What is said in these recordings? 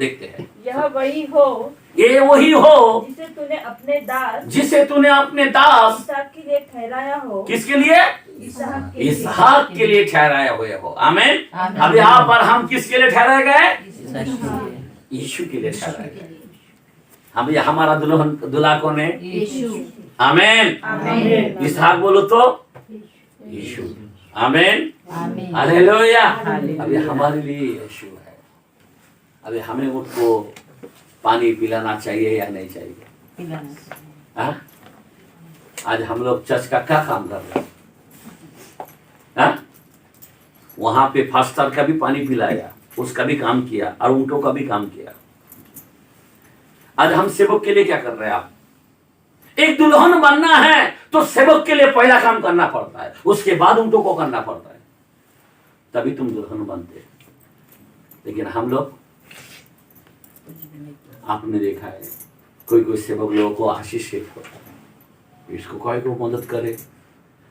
देखते हैं। यह वही हो ये वही हो जिसे तूने अपने दास इसहाक के लिए ठहराया हो। किसके लिए? इसहाक के लिए ठहराया हुए हो। आमीन। अब यहाँ पर हम किसके लिए ठहराए गए? यीशु के लिए ठहराए गए। हम ये हमारा दुल्हा कौन है? आमीन। इसहाक बोलो तो यीशु। आमीन, हालेलुया। अभी हमारे लिए यीशु है। अभी हमें उनको पानी पिलाना चाहिए या नहीं चाहिए? हाँ? आज हम लोग चर्च का क्या काम कर रहे हैं? हाँ? वहां पे फास्टर का भी पानी पिलाया, उसका भी काम किया और ऊंटों का भी काम किया। आज हम सेवक के लिए क्या कर रहे हैं? आप एक दुल्हन बनना है तो सेवक के लिए पहला काम करना पड़ता है, उसके बाद ऊंटों को करना पड़ता है, तभी तुम दुल्हन बनते हैं। लेकिन हम लोग, आपने देखा है कोई सेवक लोगों को आशीषित होता है, इसको कोई को मदद करे,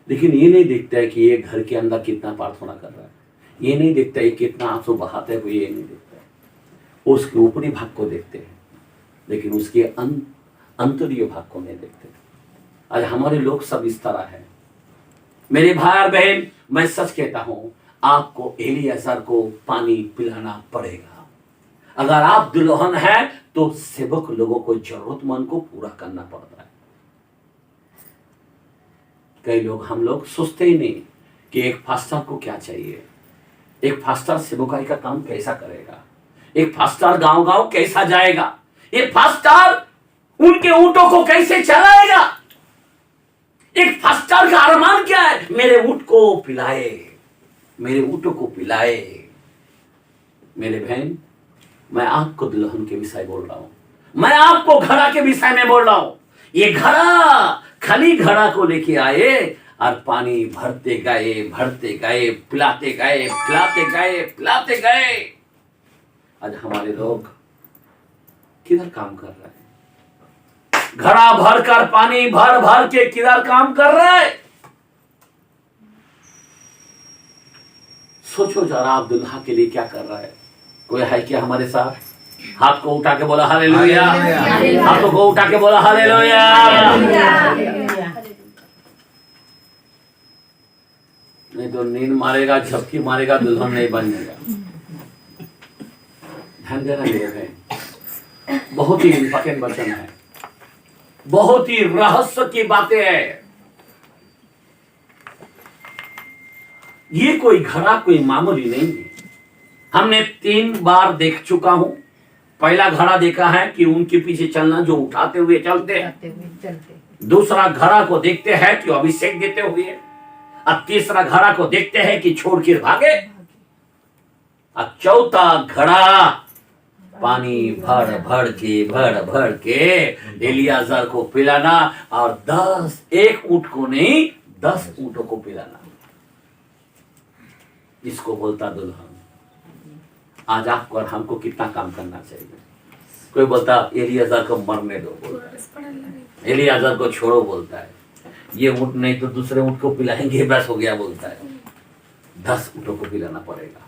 लेकिन ये नहीं देखता है कि ये घर के अंदर कितना प्रार्थना कर रहा है, ये नहीं देखता है कितना आंसू बहाते हुए, ये नहीं देखता है। उसके ऊपरी भाग को देखते हैं, लेकिन उसके अंतरीय भाग को नहीं देखते। आज हमारे लोग सब इस तरह है। मेरे भाई और बहन, मैं सच कहता हूं, आपको एलियाजर को पानी पिलाना पड़ेगा। अगर आप दुल्हन है तो सेवक लोगों को, जरूरतमंद को पूरा करना पड़ता है। कई लोग, हम लोग सोचते ही नहीं कि एक फास्टर को क्या चाहिए, एक फास्टर सेवकाई का काम कैसा करेगा, एक फास्टर गांव गांव कैसा जाएगा, एक फास्टर उनके ऊंटों को कैसे चलाएगा। एक फास्टर का अरमान क्या है? मेरे ऊंट को पिलाए, मेरे ऊंटों को पिलाए। मेरे बहन, मैं आपको दुल्हन के विषय बोल रहा हूं, मैं आपको घड़ा के विषय में बोल रहा हूं। ये घड़ा, खाली घड़ा को लेके आए और पानी भरते गए, भरते गए, पिलाते गए, पिलाते गए, पिलाते गए। आज हमारे लोग किधर काम कर रहे हैं? घड़ा भरकर, पानी भर भर के किधर काम कर रहे हैं? सोचो जरा, आप दुल्हा के लिए क्या कर रहा है? कोई है क्या हमारे साथ? हाथ को उठा के बोला हालेलुया, हाथों को उठा के बोला हालेलुया। नहीं तो नींद मारेगा, झपकी मारेगा, दुल्हन नहीं बनेगा। ध्यान देना मेरे भाई, बहुत ही इंपॉर्टेंट वचन है, बहुत ही रहस्य की बातें हैं। ये कोई घड़ा कोई मामूली नहीं है। हमने 3 बार देख चुका हूं। पहला घड़ा देखा है कि उनके पीछे चलना, जो उठाते हुए चलते हैं। दूसरा घड़ा को देखते हैं कि अभिषेक देते हुए। अब तीसरा घड़ा को देखते हैं कि छोड़ के भागे। अब चौथा घड़ा पानी भर भर के एलियाजर को पिलाना, और 10, एक ऊंट को नहीं 10 ऊंटों को पिलाना। इसको बोलता दुल्हन। आज आपको और हमको कितना काम करना चाहिए? कोई बोलता एलियाजर को मरने दो, बोलता है एलियाजर को छोड़ो, बोलता है ये ऊंट नहीं तो दूसरे ऊंट को पिलाएंगे, बस हो गया, बोलता है 10 ऊंटों को पिलाना पड़ेगा।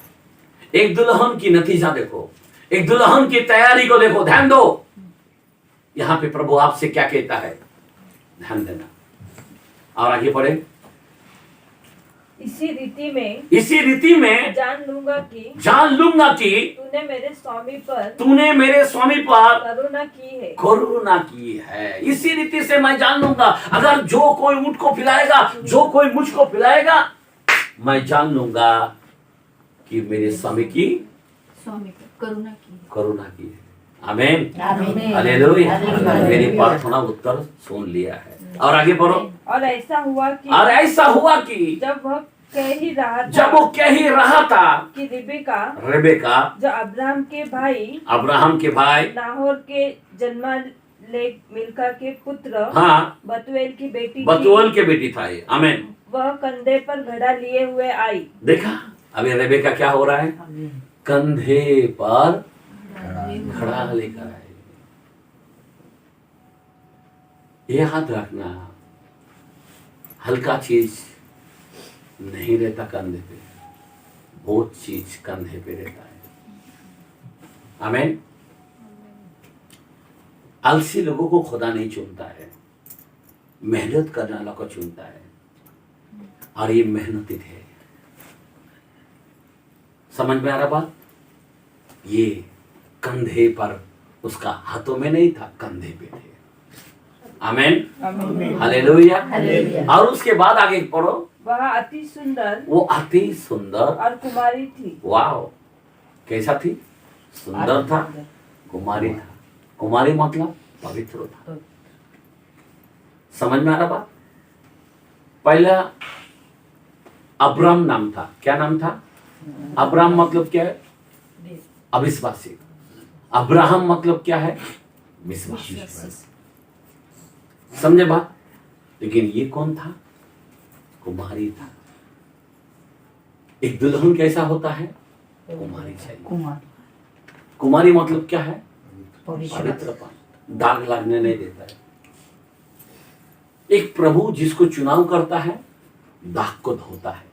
एक दुल्हन की नतीजा देखो, एक दुल्हन की तैयारी को देखो, ध्यान दो। यहां पे प्रभु आपसे क्या कहता है, ध्यान देना। और आगे बढ़े। इसी रीति में जान लूंगा कि तूने मेरे स्वामी पर करुणा की है। इसी रीति से मैं जान लूंगा, अगर जो कोई ऊंट को पिलाएगा, जो कोई मुझको पिलाएगा, मैं जान लूंगा कि मेरे स्वामी की करुणा की है। आमीन, हालेलुया। मेरी प्रार्थना उत्तर सुन लिया है। और आगे बढ़ो। और ऐसा हुआ कि जब वो कह ही रहा था कि रिबेका जो अब्राहम के भाई नाहोर के जन्मा ले मिल्का के पुत्र, हाँ, बतूएल की बेटी था ये। आमीन। वह कंधे पर घड़ा लिए हुए आई। देखा, अभी रिबेका क्या हो रहा है? कंधे पर घड़ा लेकर आए। ये याद रखना, हल्का चीज नहीं रहता कंधे पे, बहुत चीज कंधे पे रहता है। आमीन। आलसी लोगों को खुदा नहीं चुनता है, मेहनत करने वालों को चुनता है। और ये मेहनती थे। समझ में आ रहा बात? ये कंधे पर, उसका हाथों में नहीं था, कंधे पे थे। आमीन, हालेलुया। और उसके बाद आगे पढ़ो। वह अति सुंदर, वो अति सुंदर और कुमारी थी। वाह, कैसा थी? सुंदर था, कुमारी था। कुमारी मतलब पवित्र था। समझ में आ रहा बात? पहला अब्राम नाम था। क्या नाम था? अब्राम मतलब क्या है? अविश्वासी। अब्राहम मतलब क्या है? विश्वासी। समझे बात? लेकिन ये कौन था? कुमारी था। एक दुल्हन कैसा होता है? कुमारी चाहिए। कुमारी मतलब क्या है? पवित्रपन, दाग लगने नहीं देता है। एक प्रभु जिसको चुनाव करता है, दाग को धोता है।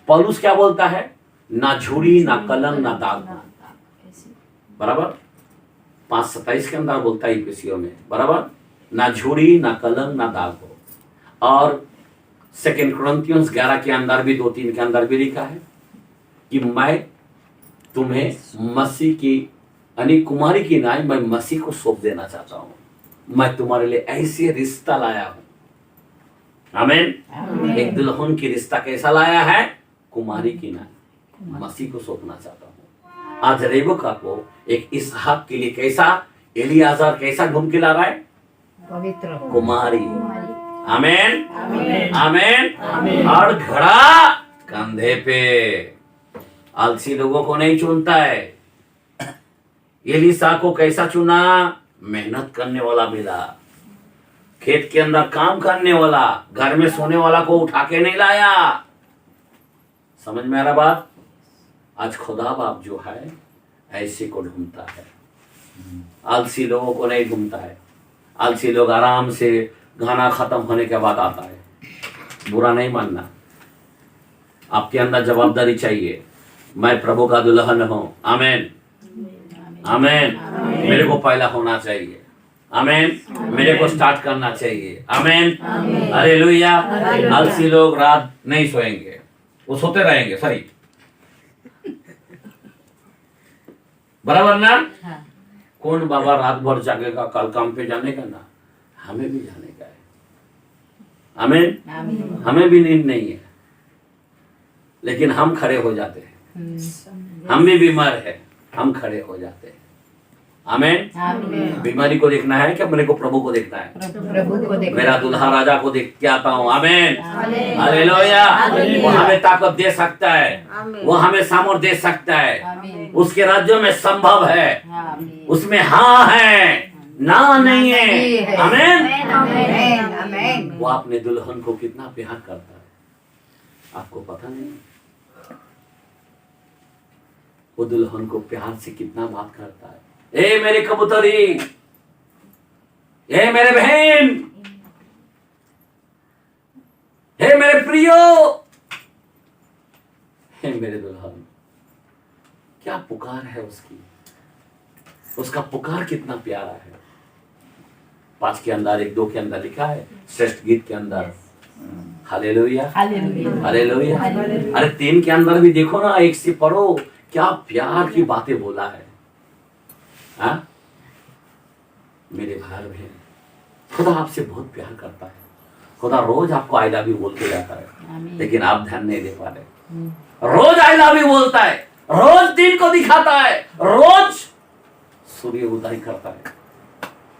पौलुस क्या बोलता है? ना झूठी, ना कलंक, ना दाग हो। बराबर 5:27 के अंदर बोलता है इफिसियों में, बराबर, ना झूठी, ना कलंक, ना दाग हो। और 2 कुरिन्थियों 11 के अंदर भी 2-3 के अंदर भी लिखा है कि मैं तुम्हें मसीह की, यानी कुमारी की नाई, मैं मसीह को सौंप देना चाहता हूं। मैं तुम्हारे लिए ऐसे रिश्ता लाया हूं। आमीन। एक दुल्हन की रिश्ता कैसा लाया है? कुमारी की नाई, मसीह को सौंपना चाहता हूं। आज रेबका को एक इसहाक के लिए कैसा, एलियाजर कैसा ढूंढ के ला रहा है? पवित्र कुमारी। आमीन, आमीन। और घड़ा कंधे पे। आलसी लोगों को नहीं चुनता है। एलीसा को कैसा चुना? मेहनत करने वाला मिला, खेत के अंदर काम करने वाला, घर में सोने वाला को उठा के नहीं लाया। समझ में आ रहा बात? आज खुदा बाप जो है ऐसे को ढूंढता है, आलसी लोगों को नहीं ढूंढता है। आलसी लोग आराम से गाना खत्म होने के बाद आता है। बुरा नहीं मानना, आपके अंदर जवाबदारी चाहिए। मैं प्रभु का दुल्हन हूं। आमीन, आमीन। मेरे को पहला होना चाहिए। आमीन। मेरे को स्टार्ट करना चाहिए। आमीन, हालेलुया। आलसी लोग रात नहीं सोएंगे, वो सोते रहेंगे। सही, बराबर ना? हाँ। कौन बाबा रात भर जागेगा? कल काम पे जाने का ना, हमें भी जाने का है। आमीन। हमें भी नींद नहीं है, लेकिन हम खड़े हो जाते हैं। हम भी बीमार है, हम खड़े हो जाते हैं। आमीन। बीमारी को देखना है क्या? मेरे को प्रभु को देखना है। प्रभु को देखना। मेरा दुल्हा राजा को देख के आता हूँ। आमीन, हालेलुया। वो हमें ताकत दे सकता है, वो हमें सामर्थ दे सकता है। उसके राज्यों में संभव है, उसमें हाँ है, ना नहीं है। आमीन। वो अपने दुल्हन को कितना प्यार करता है, आपको पता नहीं? वो दुल्हन को प्यार से कितना बात करता है। ए मेरे कबूतरी, ए मेरे बहन, हे मेरे प्रियो, हे मेरे दुल्हन। क्या पुकार है उसकी, उसका पुकार कितना प्यारा है। 5 के अंदर, 1-2 के अंदर लिखा है, श्रेष्ठ गीत के अंदर। Hallelujah, hallelujah. अरे 3 के अंदर भी देखो ना, 1 से पढ़ो, क्या प्यार की बातें बोला है। हाँ? मेरे भाई बहन, खुदा आपसे बहुत प्यार करता है। खुदा रोज आपको आई लव यू बोल के जाता है, लेकिन आप ध्यान नहीं दे पा रहे। रोज आई लव यू बोलता है, रोज दिन को दिखाता है, रोज सूर्य उदय करता है,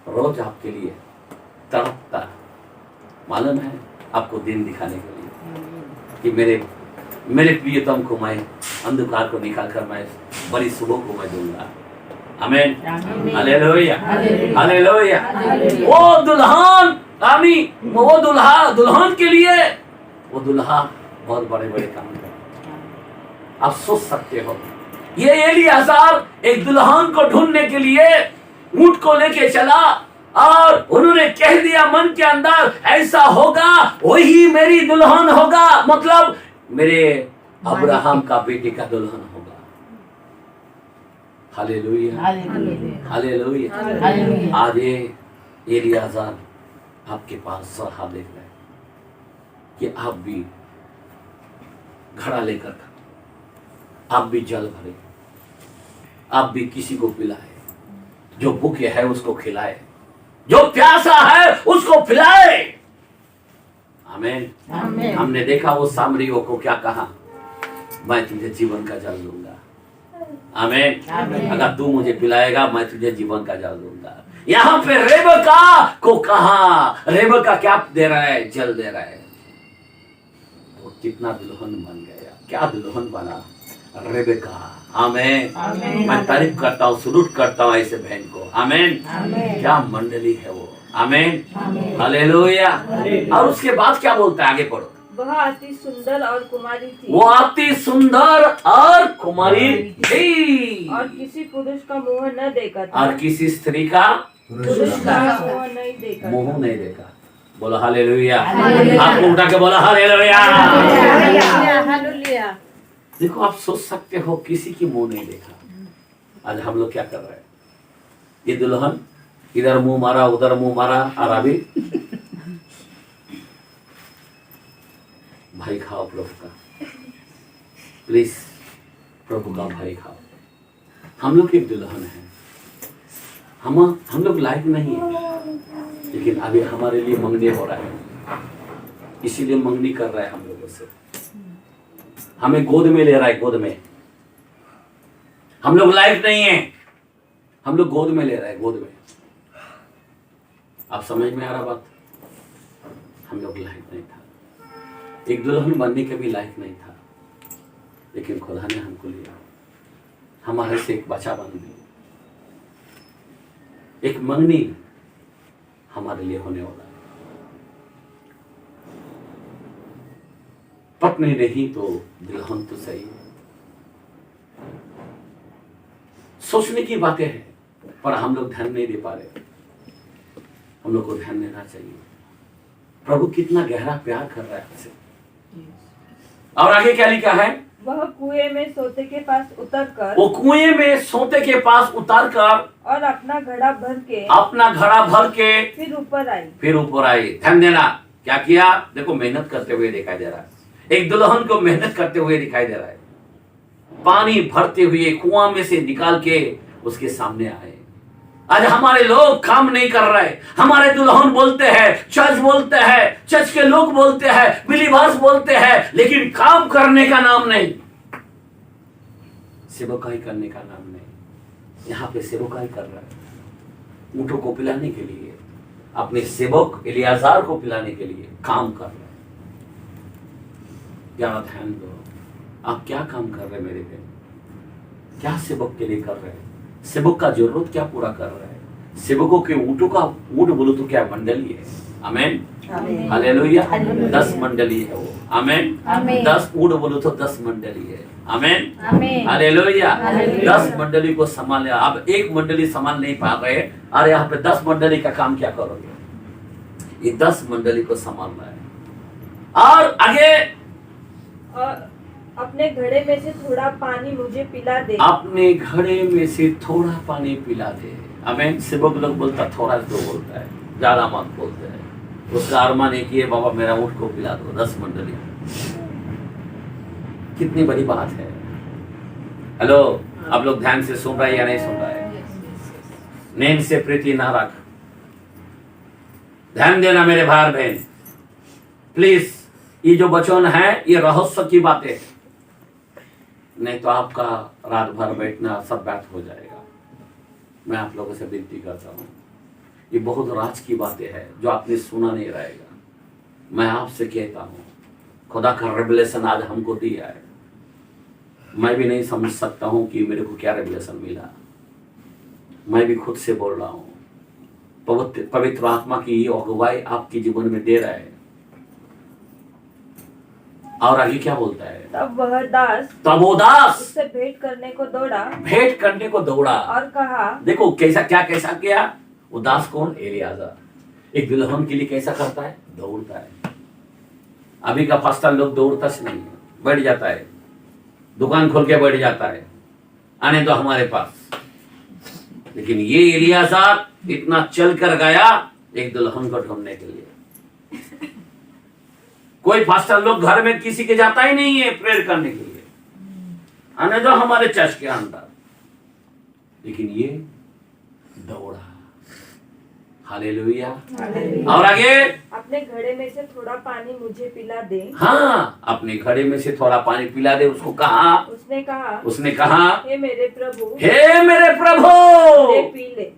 रोज आपके लिए तड़पता है। मालूम है आपको दिन दिखाने के लिए कि मेरे प्रियतम को मैं अंधकार को निकालकर मैं बड़ी सुबह को मैं दूंगा। आमीन, हालेलुया, हालेलुया। वो दुल्हन, आमीन, वो दुल्हन के लिए वो दुल्हा बहुत बड़े बड़े काम करता। आप सोच सकते हो, ये एलियाजर एक दुल्हन को ढूंढने के लिए ऊंट को लेके चला और उन्होंने कह दिया मन के अंदर, ऐसा होगा वही मेरी दुल्हन होगा, मतलब मेरे अब्राहम का बेटे का दुल्हन होगा। Hallelujah, hallelujah. आज ये एलियाजार आपके पास सलाह दे रहा है कि आप भी घड़ा लेकर आप भी जल भरे, आप भी किसी को पिलाए, जो भूखे है उसको खिलाए, जो प्यासा है उसको पिलाए। आमीन। हमने देखा वो सामरियों को क्या कहा, मैं तुझे जीवन का जल दूंगा। आमीन। अगर तू मुझे पिलाएगा मैं तुझे जीवन का जल दूंगा। यहाँ पे रेबका को कहा, रेबका क्या दे रहा है? जल दे रहा है। वो कितना दुल्हन बन गया, क्या दुल्हन बना रेबेका। आमीन। मैं तारीफ करता हूँ, सलूट करता हूँ ऐसे बहन को। आमीन। क्या मंडली है वो। आमीन। हालेलुया। और उसके बाद क्या बोलता है, आगे पढ़ो। वह अति सुंदर और कुमारी थी, वो अति सुंदर और कुमारी थी, और किसी पुरुष का मुंह न देखा था, और किसी स्त्री का पुरुष का मुंह नहीं देखा था। मुंह नहीं देखा। बोलो हालेलुया। आप उठा के बोलो हालेलुया। देखो आप सोच सकते हो किसी की मुंह नहीं देखा। आज हम लोग क्या कर रहे हैं? ये दुल्हन इधर मुंह मारा, उधर मुंह मारा, और अभी भाई खाओ प्रभु का, प्लीज प्रभु का भाई खाओ। हम लोग एक दुल्हन है, हम लोग लायक नहीं है, लेकिन अभी हमारे लिए मंगनी हो रहा है, इसीलिए मंगनी कर रहा है हम लोगों से। हमें गोद में ले रहा है, गोद में। हम लोग लायक नहीं है, हम लोग गोद में ले रहा है, गोद में। आप समझ में आ रहा बात? हम लोग लायक नहीं था, एक दुल्हन बनने के भी लायक नहीं था, लेकिन खुदा ने हमको लिया, हमारे से एक बच्चा बन गया, एक मंगनी हमारे लिए होने वाला है। पत्नी नहीं तो दुल्हन तो सही है। सोचने की बातें हैं, पर हम लोग ध्यान नहीं दे पा रहे। हम लोग को ध्यान देना चाहिए, प्रभु कितना गहरा प्यार कर रहा है आपसे। और आगे क्या लिखा है? वह कुएं में सोते के पास उतरकर, वो कुएं में सोते के पास उतरकर, और अपना घड़ा भर के फिर ऊपर आई। ध्यान देना, क्या किया? देखो मेहनत करते हुए दिखाई दे रहा है, एक दुल्हन को मेहनत करते हुए दिखाई दे रहा है। पानी भरते हुए कुआं में से निकाल के उसके सामने आए। आज हमारे लोग काम नहीं कर रहे, हमारे दुल्हन बोलते हैं, चर्च बोलते हैं, चर्च के लोग बोलते हैं, बिलीवर्स बोलते हैं, लेकिन काम करने का नाम नहीं, सेवकाई करने का नाम नहीं। यहाँ पे सेवकाई कर रहा है, ऊँटों को पिलाने के लिए, अपने सेवक एलियाजार को पिलाने के लिए काम कर रहे हैं। क्या ध्यान दो, आप क्या काम कर रहे हैं मेरे बहन? क्या सेवक के लिए कर रहे हैं? सेवक का जरूरत क्या पूरा कर रहे हैं? सेवकों के ऊँटों का, ऊँट बोलो तो क्या मंडली है। आमीन। हालेलुया। 10 मंडली है वो। आमीन। 10 ऊँट बोलो तो 10 मंडली है। आमीन। हालेलुया। 10 मंडली को संभाल। अब एक मंडली संभाल नहीं पा रहे, अरे यहाँ पे 10 मंडली का काम क्या करोगे? ये 10 मंडली को संभालना है। और आगे, और अपने घड़े में से थोड़ा पानी मुझे पिला दे। अपने घड़े में से थोड़ा पानी पिला दे। आमीन। सेवक लोग बोलता थोड़ा तो बोलता है, ज्यादा मत बोलते हैं। उसका अरमान एक ही है, बाबा मेरा ऊँट को पिला दो। 10 मंडली, कितनी बड़ी बात है। हेलो, आप लोग ध्यान से सुन रहे हैं या नहीं सुन रहे हैं? नींद से प्रीति ना रख, ध्यान देना मेरे भाई बहन, प्लीज। ये जो वचन है ये रहस्य की बातें है, नहीं तो आपका रात भर बैठना सब बात हो जाएगा। मैं आप लोगों से विनती करता हूँ, ये बहुत राज की बातें हैं जो आपने सुना नहीं रहेगा। मैं आपसे कहता हूँ, खुदा का रेवलेशन आज हमको दिया है। मैं भी नहीं समझ सकता हूँ कि मेरे को क्या रेवलेशन मिला। मैं भी खुद से बोल रहा हूँ, पवित्र आत्मा की ये अगुवाई आपके जीवन में दे रहा है। और आगे क्या बोलता है? तब वो दास उससे भेंट करने को दौड़ा और कहा, देखो कैसा किया वो दास। कौन? एलियाजार। एक दुल्हन के लिए कैसा करता है? दौड़ता है। अभी का पास्टर लोग दौड़ता से नहीं है, बैठ जाता है, दुकान खोल के बैठ जाता है, आने दो हमारे पास। लेकिन ये एलियाजार इतना चल कर गया एक दुल्हन को ढूंढने के लिए। कोई फास्टर लोग घर में किसी के जाता ही नहीं है प्रेयर करने के लिए, आने दो हमारे चर्च के अंदर, लेकिन ये दौड़ा। हालेलुया। और आगे, अपने घड़े में से थोड़ा पानी मुझे पिला दे। हाँ, अपने घड़े में से थोड़ा पानी पिला दे उसको कहा। उसने कहा हे मेरे प्रभु, हे मेरे प्रभु, ले पी ले।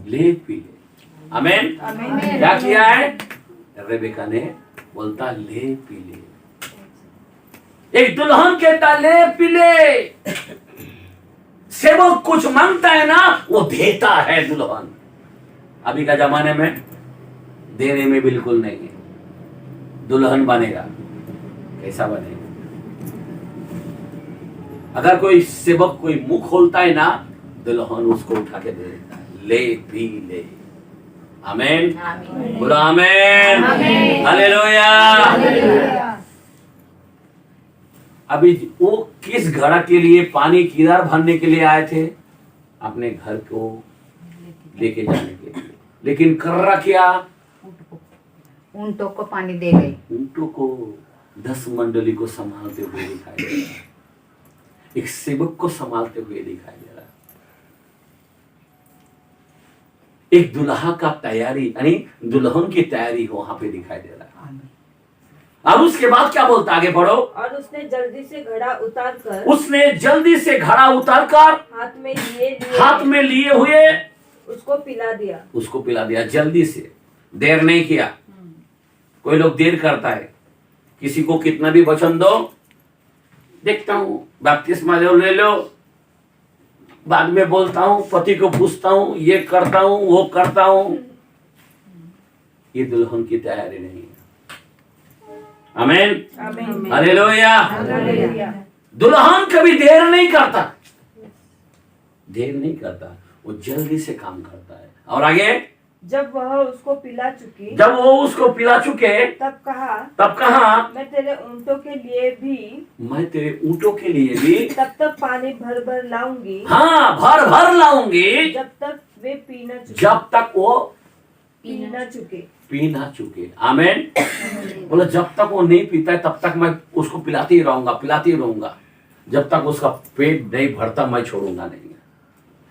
ले पी ले। आमीन। क्या किया है? रेबेका ने बोलता ले पी ले। एक दुल्हन कहता ले पी ले। सेवक कुछ मांगता है ना, वो देता है दुल्हन। अभी का जमाने में देने में बिल्कुल नहीं है। दुल्हन बनेगा, कैसा बनेगा? अगर कोई सेवक कोई मुंह खोलता है ना, दुल्हन उसको उठा के दे देता है, ले पी ले। आमीन। बोलो आमीन। हालेलुया। अभी वो किस घड़ा के लिए पानी किधर भरने के लिए आए थे? अपने घर को लेके जाने के लिए। लेकिन कर्रा क्या? ऊंटों को पानी दे गई। ऊंटों को 10 मंडली को संभालते हुए दिखाई दे रहा है, एक सेवक को संभालते हुए दिखाई दे रहा है। एक दुल्हा का तैयारी यानी दुल्हन की तैयारी वहां पे दिखाई दे रहा है। और उसके बाद क्या बोलता, आगे बढ़ो। और उसने जल्दी से घड़ा उतार कर हाथ में लिए हुए उसको पिला दिया जल्दी से, देर नहीं किया। कोई लोग देर करता है, किसी को कितना भी वचन दो, देखता हूं बपतिस्मा ले लो, बाद में बोलता हूं, पति को पूछता हूं, ये करता हूं, वो करता हूं। ये दुल्हन की तैयारी नहीं है। आमीन। हालेलुया। दुल्हन कभी देर नहीं करता, वो जल्दी से काम करता है। और आगे, जब वो उसको पिला चुके तब कहा मैं तेरे ऊंटों के लिए भी तब तक पानी भर भर लाऊंगी। हाँ, भर भर लाऊंगी जब तक वो पी ना चुके। आमीन। बोलो जब तक वो नहीं पीता है तब तक मैं उसको पिलाती ही रहूंगा। जब तक उसका पेट नहीं भरता मैं छोड़ूंगा नहीं।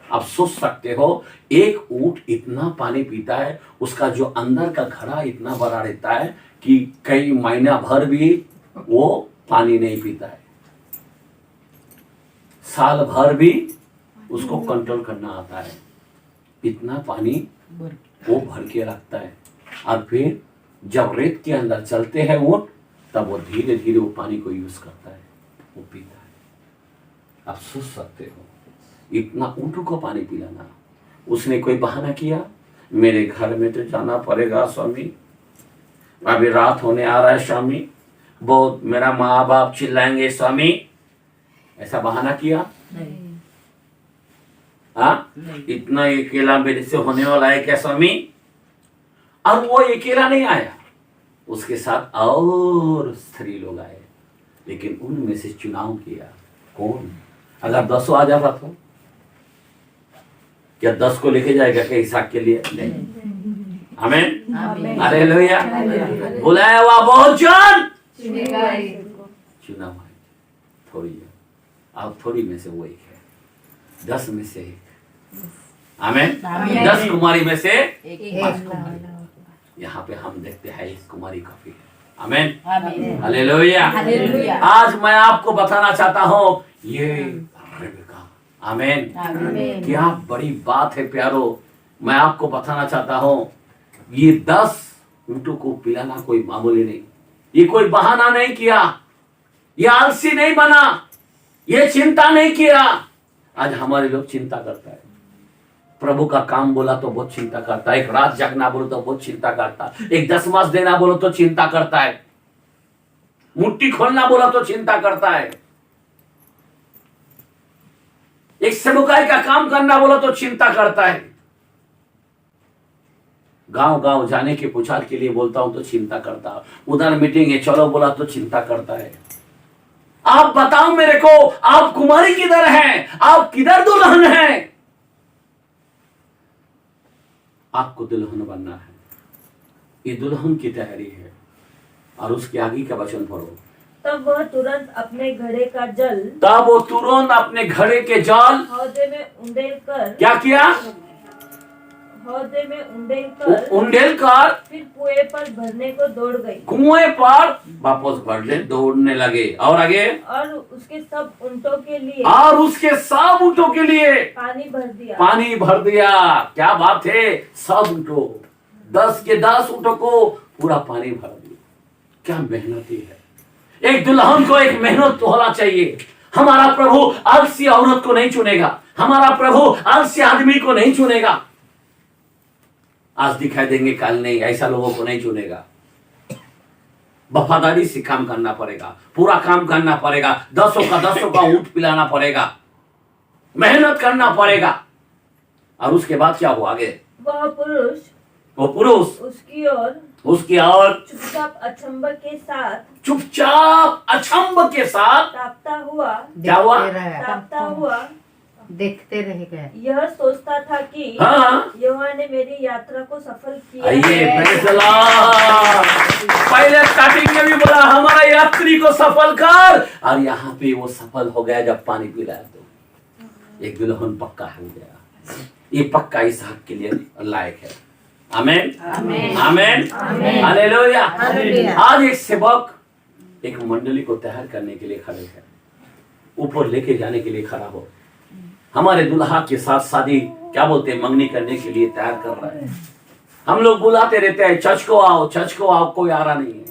आप सोच सकते हो, एक ऊंट इतना पानी पीता है, उसका जो अंदर का घड़ा इतना बड़ा रहता है कि कई महीना भर भी वो पानी नहीं पीता है। साल भर भी उसको कंट्रोल करना आता है, इतना पानी वो भर के रखता है। और फिर जब रेत के अंदर चलते हैं ऊंट, तब वो धीरे धीरे वो पानी को यूज करता है, वो पीता है। आप सोच सकते हो, इतना ऊंटों को पानी पिलाना। उसने कोई बहाना किया, मेरे घर में तो जाना पड़ेगा स्वामी, अभी रात होने आ रहा है स्वामी, बहुत मेरा माँ बाप चिल्लाएंगे स्वामी, ऐसा बहाना किया? हाँ, इतना अकेला मेरे से होने वाला है क्या स्वामी? और वो अकेला नहीं आया, उसके साथ और स्त्री लोग आए, लेकिन उनमें से चुनाव किया कौन? अगर 10 आ जाता तो क्या 10 को लेके जाएगा क्या इसहाक के लिए? नहीं। आमीन। हालेलुया। बुलाया हुआ बहुत जन चुनाव है, थोड़ी है, अब थोड़ी में से वो एक है, 10 में से एक। आमीन। 10 कुमारी में से एक। यहाँ पे हम देखते हैं एक कुमारी काफी है। आमीन। हालेलुया। आज मैं आपको बताना चाहता हूँ, ये रेबेका। आमीन। क्या बड़ी बात है प्यारो। मैं आपको बताना चाहता हूँ, ये 10 ऊंटों को पिलाना कोई मामूली नहीं, ये कोई बहाना नहीं किया, ये आलसी नहीं बना, ये चिंता नहीं किया। आज हमारे लोग चिंता करता है, प्रभु का काम बोला तो बहुत चिंता करता है, एक रात जगना बोलो तो बहुत चिंता करता है, एक 10 मास देना बोलो तो चिंता करता है, मुट्ठी खोलना बोला तो चिंता करता है, एक सेवकाई का काम करना बोला तो चिंता करता है, गांव गांव जाने के पुछार के लिए बोलता हूं तो चिंता करता है, उधर मीटिंग है चलो बोला तो चिंता करता है। आप बताओ मेरे को, आप कुमारी किधर हैं? आप किधर दुल्हन हैं? आपको दुल्हन बनना है, ये दुल्हन की तैयारी है। और उसके आगे का वचन पढ़ो। तब वो तुरंत अपने घड़े का जल तब वो तुरंत अपने घड़े के जल हौदे में उंडेल कर क्या किया? हौदे में उंडेल कर उंडेल कर फिर कुएं पर भरने को दौड़ गई कुएं पर वापस भरने दौड़ने लगे। और आगे, और उसके सब ऊंटों के लिए और उसके सब ऊंटों के लिए पानी भर दिया। पानी भर दिया। क्या बात है! सब ऊंटों, 10 के 10 ऊंटों को पूरा पानी भर दिया। क्या मेहनती है! एक दुल्हन को एक मेहनत होना चाहिए। हमारा प्रभु आलसी औरत को नहीं चुनेगा, हमारा प्रभु आलसी आदमी को नहीं चुनेगा। आज दिखाई देंगे, कल नहीं, ऐसा लोगों को नहीं चुनेगा। वफादारी से काम करना पड़ेगा, पूरा काम करना पड़ेगा, 10 का ऊंट पिलाना पड़ेगा, मेहनत करना पड़ेगा। और उसके बाद क्या हुआ आगे? वह पुरुष उसकी और चुपचाप अचंभ के साथ तापता हुआ क्या हुआ? तापता हुआ देखते रह गए। यह सोचता था कि हाँ, यहोवा ने मेरी यात्रा को सफल किया आइए, है। praise the Lord। पहले स्टार्टिंग में भी बोला हमारा यात्री को सफल कर, और यहाँ पे वो सफल हो गया जब पानी पिलाया तो एक दुल्हन पक्का हो गया। ये पक्का इसहाक के लिए लायक है। आमेन, आमेन, आमेन, आमेन, हालेलुया। हालेलुया। आज एक सेवक एक मंडली को तैयार करने के लिए खड़े हैं, ऊपर लेके जाने के लिए खड़ा हो। हमारे दुल्हा के साथ शादी क्या बोलते हैं, मंगनी करने के लिए तैयार कर रहा है। हम लोग बुलाते रहते हैं, चर्च को आओ, चर्च को आओ, कोई आ रहा नहीं है।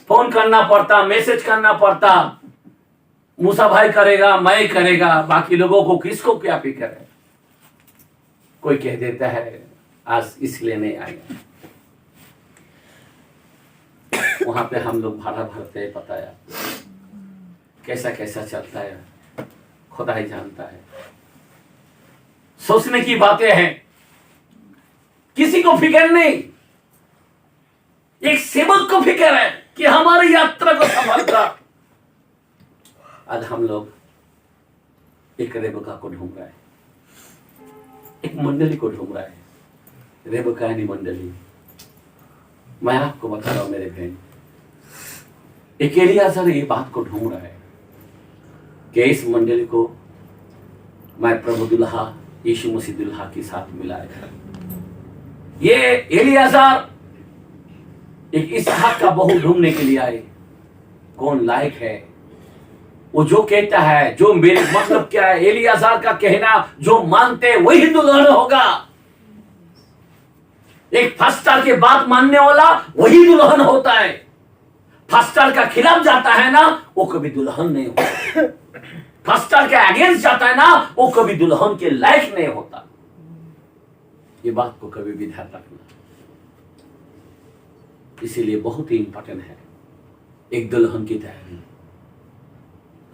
फोन करना पड़ता, मैसेज करना पड़ता, मूसा भाई करेगा, मैं करेगा, बाकी लोगों को किसको क्या फिक्र है। कोई कह देता है आज इसलिए नहीं आएगा। वहां पे हम लोग भाड़ा भरते हैं, पता है कैसा कैसा चलता है, खुदा ही जानता है। सोचने की बातें हैं, किसी को फिक्र नहीं। एक सेवक को फिक्र है कि हमारी यात्रा को सफल कर। आज हम लोग एक रेबका को ढूंढ रहे हैं, एक मंडली को ढूंढ रहे हैं। रेबका यानी मंडली। मैं आपको बता रहा हूं मेरे बहन, एक एलियाजर ये बात को ढूंढ रहा है कि इस मंडली को मैं प्रभु दुल्हा यीशु मसीह दुल्हा के साथ मिलाएगा। ये एलियाजर एक इसहाक का बहू ढूंढने के लिए आए। कौन लायक है? वो जो कहता है, जो मेरे मतलब क्या है, एलियाजर का कहना जो मानते वही दुल्हन होगा। एक फास्टर के बात मानने वाला वही दुल्हन होता है। फास्टर का खिलाफ जाता है ना, वो कभी दुल्हन नहीं होता। फास्टर के अगेंस्ट जाता है ना, वो कभी दुल्हन के लायक नहीं होता। ये बात को कभी भी ध्यान रखना। इसीलिए बहुत ही इंपॉर्टेंट है एक दुल्हन की तैयारी।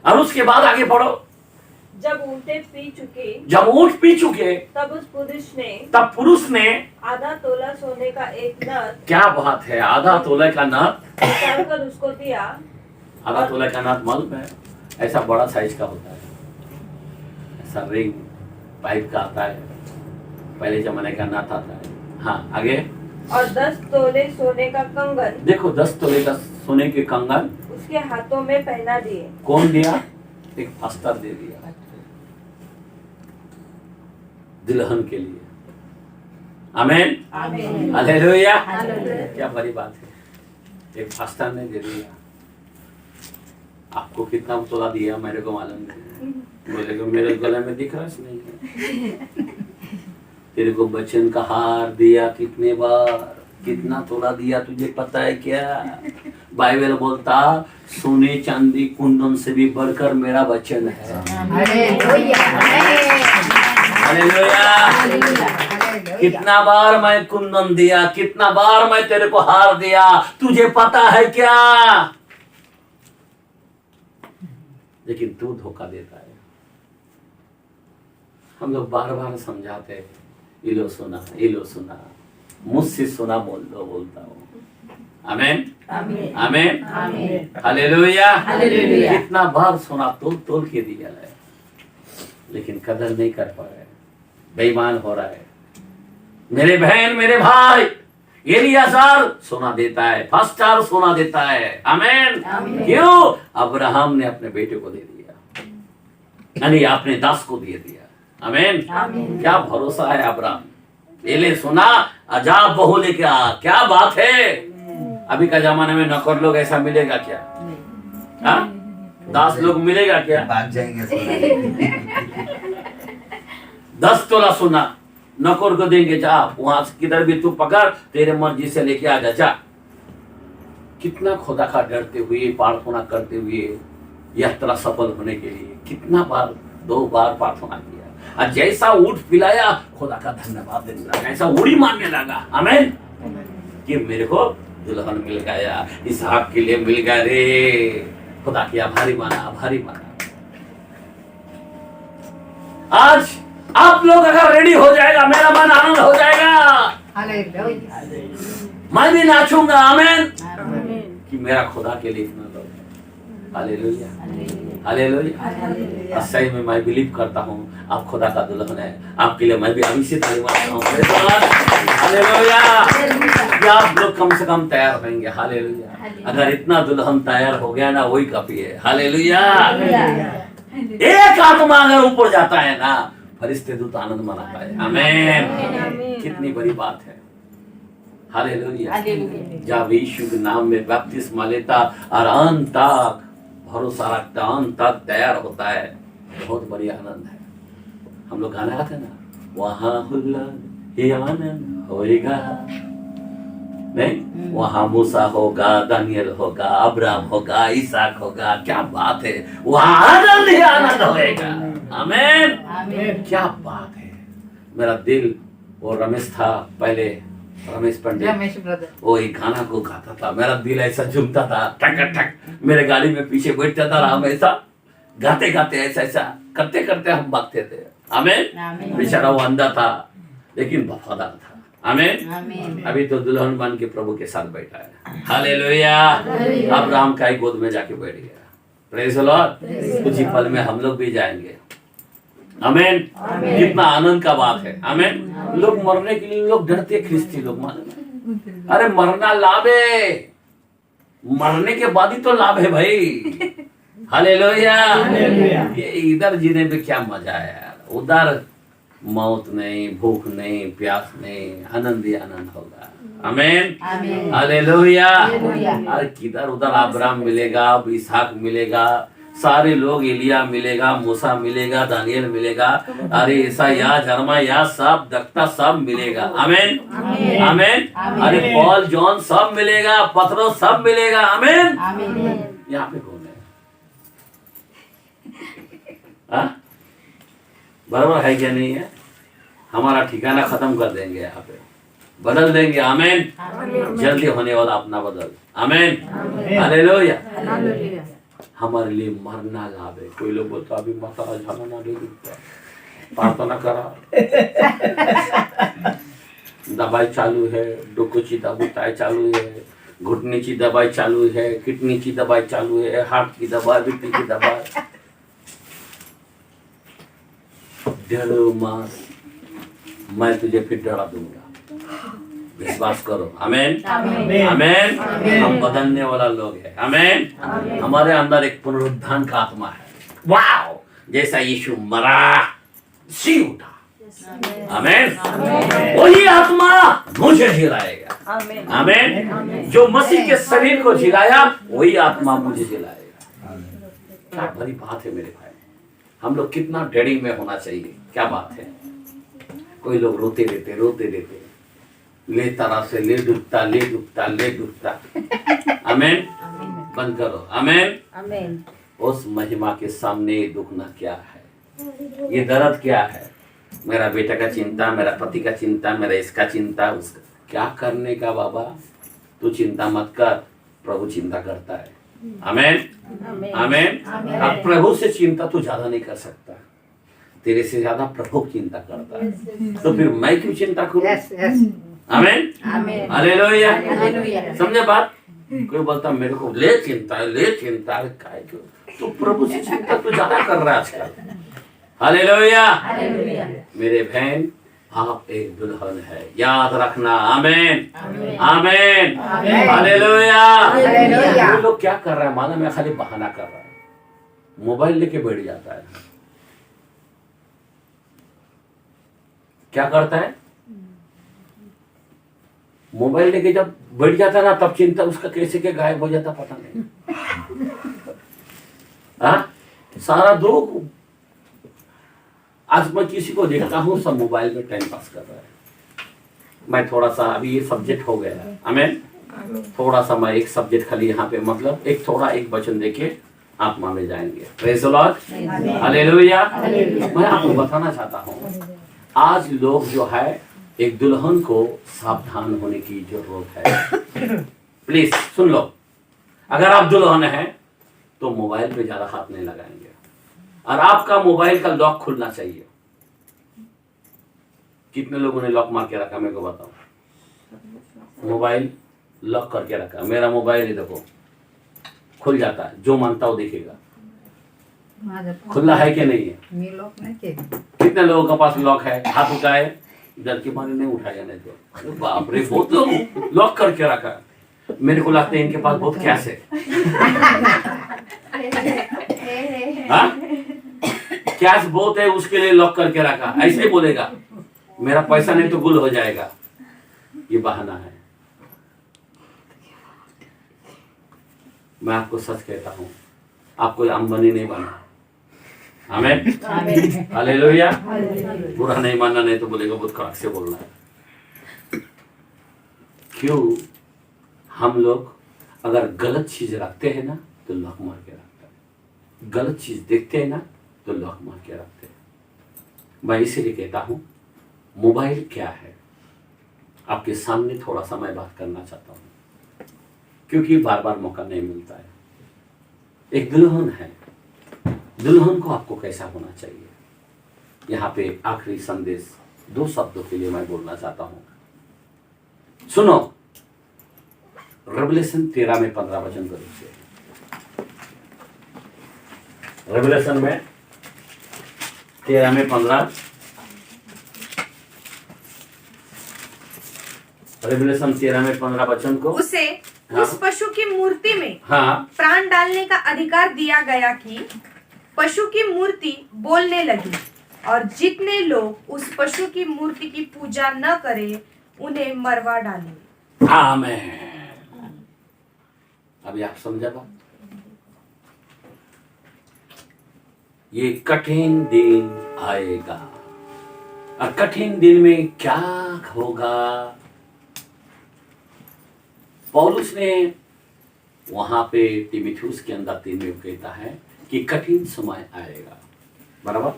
और उसके बाद आगे बढ़ो। जब ऊंट पी चुके तब पुरुष ने आधा तोला सोने का एक नथ, क्या बात है, आधा तोले का नथ निकालकर उसको दिया। आधा तोले का नथ मालूम है, ऐसा बड़ा साइज का होता है, ऐसा रिंग पाइप का आता है, पहले जमाने का नथ आता है। हाँ आगे। और 10 तोले सोने का कंगन, देखो 10 तोले का सोने के कंगन उसके हाथों में पहना दिए। कौन दिया? एक फास्टर दे दिया दुल्हन के लिए। आमेन, आमीन, हालेलुया। हालेलुया। क्या बड़ी बात है, एक फास्टर ने दे दिया। आपको कितना तोला दिया मेरे को मालूम नहीं, मेरे गले में दिख रहा नहीं है। तेरे को बचन का हार दिया कितने बार, कितना तोला दिया तुझे पता है क्या? बाइबल बोलता सोने चांदी कुंदन से भी बढ़कर मेरा वचन है। हालेलुया। कितना बार मैं कुंदन दिया, कितना बार मैं तेरे को हार दिया, तुझे पता है क्या? लेकिन तू धोखा देता है। हम लोग बार बार समझाते हैं, ये लो सुना, मुझसे सुना बोलता हूँ। आमेन, आमीन, आमेन, आमीन, हालेलुया। हालेलुया। कितना बार सुना, तोल के दिया है, लेकिन कदर नहीं कर पा रहे, बेईमान हो रहा है। मेरे बहन मेरे भाई, एलियाजार सोना देता है, फर्स्ट स्टार सोना देता है। आमीन। क्यों? अब्राहम ने अपने बेटे को दे दिया, यानी अपने दास को दे दिया। आमीन। क्या भरोसा है अब्राहम। एले सुना अजाब बहू लेके आ, क्या बात है। अभी का जमाने में नौकर लोग ऐसा मिलेगा क्या? हाँ? दास लोग मिलेगा क्या? भाग जाएंगे 10 तोला सोना नौकर को देंगे, जा वहां से किधर भी तू पकड़, तेरे मर्जी से लेके आ जा। कितना खुदा का डरते हुए प्रार्थना करते हुए यात्रा सफल होने के लिए कितना बार 2 बार प्रार्थना किया, और जैसा ऊँट पिलाया खुदा का धन्यवाद देने लगा, ऐसा उड़ी मारने लगा। आमीन। कि मेरे को दुल्हन मिल गया, इसहाक के लिए मिल गया रे। खुदा की आभारी माना, आभारी माना। आज आप लोग अगर रेडी हो जाएगा, मेरा मन आनंद हो जाएगा, हालेलुया। मैं भी नाचूंगा। आमीन। आमीन। कि मेरा खुदा के लिए इतना लोग है। Hallelujah, hallelujah. सही में मैं बिलीव करता हूँ आप खुदा का दुल्हन है, आपके लिए मैं भी अभी से ताली मारता हूँ। हालेलुया। कि आप लोग कम से कम तैयार होंगे। हालेलुया। अगर इतना दुल्हन तैयार हो गया ना, वही काफी है। हालेलुया। एक आत्मा अगर ऊपर जाता है ना, फरिश्ते दूत आनंद मनाता है। आमीन। कितनी बड़ी बात है। हालेलुया। जब यीशु के नाम में बपतिस्मा लेता और अंत तक भरोसा रखता, अंत तक तैयार होता है, बहुत बड़ी आनंद है। हम लोग गाना गाते ना, वहां हुल्ला ये आनंद होएगा, नहीं वहां मूसा होगा, दानियल होगा, अब्राहम होगा, इसहाक होगा। क्या बात है, वहां आनंद ही आनंद होएगा। आमीन। क्या बात है। मेरा दिल, वो रमेश था पहले, रमेश पंडित, रमेश ब्रदर, वो एक गाना को गाता था, मेरा दिल ऐसा झूमता था, ठक ठक। मेरे गाड़ी में पीछे बैठ जाता रहा, हम ऐसा गाते गाते ऐसा ऐसा करते करते हम भागते थे। आमीन। बेचारा वो अंधा था लेकिन वफादार था। आमीन। अभी तो दुल्हन बन के प्रभु के साथ बैठा है। हालेलुया। अब्राहम का ही गोद में जाके बैठ गया। Praise the Lord. कुछ ही पल में हम लोग भी जाएंगे। आमीन। कितना आनंद का बात है। आमीन। लोग मरने के लिए लोग डरते, ख्रिस्ती लोग माने, अरे मरना लाभ है, मरने के बाद ही तो लाभ है भाई। हालेलुया। ये इधर जीने में क्या मजा है यार, उधर मौत नहीं, भूख नहीं, प्यास नहीं, आनंद ही आनंद होगा। आमीन। हालेलुया। अरे किधर उधर अब्राहम मिलेगा, इसहाक मिलेगा, सारे लोग, एलिया मिलेगा, मूसा मिलेगा, दानियल मिलेगा, अरे ईसाया, यिर्मयाह, सब दक्ता सब मिलेगा। आमीन। आमीन। अरे पॉल, जॉन सब मिलेगा, पतरस सब मिलेगा। आमीन। यहाँ पे कौन है? हाँ? बराबर है क्या नहीं है? हमारा ठिकाना खत्म कर देंगे, यहाँ पे बदल देंगे। आमीन। जल्दी होने वाला अपना बदल। आमीन। हालेलुया। हमारे लिए मरना लाभ है। कोई लोग बोलता अभी मसा झाना ना ले, प्रार्थना करा, दवाई चालू है, डोकोची दवाई चालू है, घुटने की दवाई चालू है, किडनी की दवाई चालू है, हार्ट की दवाई, बीपी की दवाई। 1.5 मास मैं तुझे फिर डरा दूंगा, विश्वास करो। आमीन। आमीन। हम बदलने वाला लोग हैं। आमीन। हमारे अंदर एक पुनरुत्थान का आत्मा है। वाओ, जैसा यीशु मरा, जी उठा। आमीन। वही आत्मा मुझे जिलाएगा। आमीन। जो मसीह के शरीर को जिलाया, वही आत्मा मुझे जिलाएगा। क्या बड़ी बात है मेरे भाई। हम लोग कितना डेडिंग में होना चाहिए। क्या बात है। कोई लोग रोते रहते, ले तरह से ले डूबता, ले डूबता, ले डूबता। आमीन। बंद करो। आमीन। उस महिमा के सामने दुखना क्या है, ये दर्द क्या है। मेरा बेटा का चिंता, मेरा पति का चिंता, मेरा इसका चिंता, उसका क्या करने का। बाबा तू चिंता मत कर, प्रभु चिंता करता है। आमीन। आमीन। अब प्रभु से चिंता तू ज्यादा नहीं कर सकता, तेरे से ज्यादा प्रभु चिंता करता है। तो फिर मैं क्यों चिंता करूं? आमीन। हालेलुया। समझे बात। कोई बोलता मेरे को ले चिंता है, ले चिंता है, काय क्यों? तो प्रभु से चिंता तो ज्यादा कर रहा है आजकल। हालेलुया। मेरे बहन, आप एक दुल्हन है, याद रखना। आमीन आमीन। आमीन आमीन। हालेलुया। हालेलुया। वो लोग क्या कर रहा है मालूम है? खाली बहाना कर रहा है, मोबाइल लेके बैठ जाता है। क्या करता है? मोबाइल लेके जब बैठ जाता है ना, तब चिंता उसका कैसे के गायब हो जाता पता नहीं। हाँ, सारा दुख। आज मैं किसी को देखता हूँ सब मोबाइल में टाइम पास कर रहा है। मैं थोड़ा सा, अभी ये सब्जेक्ट हो गया है, आमीन। थोड़ा सा मैं एक सब्जेक्ट खाली यहाँ पे, मतलब एक थोड़ा एक वचन देके आत्मा में जाएंगे। Praise the Lord, hallelujah. मैं आपको बताना चाहता हूँ, आज लोग जो है, एक दुल्हन को सावधान होने की जरूरत है। प्लीज सुन लो, अगर आप दुल्हन हैं तो मोबाइल पे ज्यादा हाथ नहीं लगाएंगे, और आपका मोबाइल का लॉक खुलना चाहिए। कितने लोगों ने लॉक मार के रखा मेरे को बताओ? मोबाइल लॉक करके रखा। मेरा मोबाइल ही देखो खुल जाता है, जो मानता हो देखेगा। खुला है कि नहीं है? मी लोक नाही केली. कितने लोगों के पास लॉक है? हाथ उठाए, डर के मारे नहीं उठाया। नहीं तो अरे बाप रे, बहुत लोग लॉक करके रखा है। मेरे को लगता है इनके पास बहुत कैश है। हाँ? कैश बहुत है, उसके लिए लॉक करके रखा। ऐसे बोलेगा मेरा पैसा नहीं तो गुल हो जाएगा। ये बहाना है। मैं आपको सच कहता हूं, आपको अंबानी नहीं बना। आमीन हालेलुया। बुरा नहीं मानना, नहीं तो बोलेगा बहुत कड़क से बोलना है। क्यों? हम लोग अगर गलत चीज रखते हैं ना तो लॉक मार के रखते हैं, गलत चीज देखते हैं ना तो लॉक मार के रखते हैं। मैं इसीलिए कहता हूं, मोबाइल क्या है आपके सामने थोड़ा सा मैं बात करना चाहता हूं, क्योंकि बार बार मौका नहीं मिलता है। एक दुल्हन है, दुल्हन को आपको कैसा होना चाहिए? यहाँ पे आखिरी संदेश 2 शब्दों के लिए मैं बोलना चाहता हूं। सुनो, रेवलेशन 13 में 15 वचन करो से। रेवलेशन में 13 में 15, रेवलेशन 13 में 15 वचन को उसे हाँ? उस पशु की मूर्ति में हाँ, प्राण डालने का अधिकार दिया गया कि पशु की मूर्ति बोलने लगी, और जितने लोग उस पशु की मूर्ति की पूजा न करें उन्हें मरवा डालेंगे। आमीन। अभी आप समझा बात? ये कठिन दिन आएगा, और कठिन दिन में क्या होगा? पौलुस ने वहां पे तीमुथियुस के अंदर 3 में कहता है कि कठिन समय आएगा, बराबर।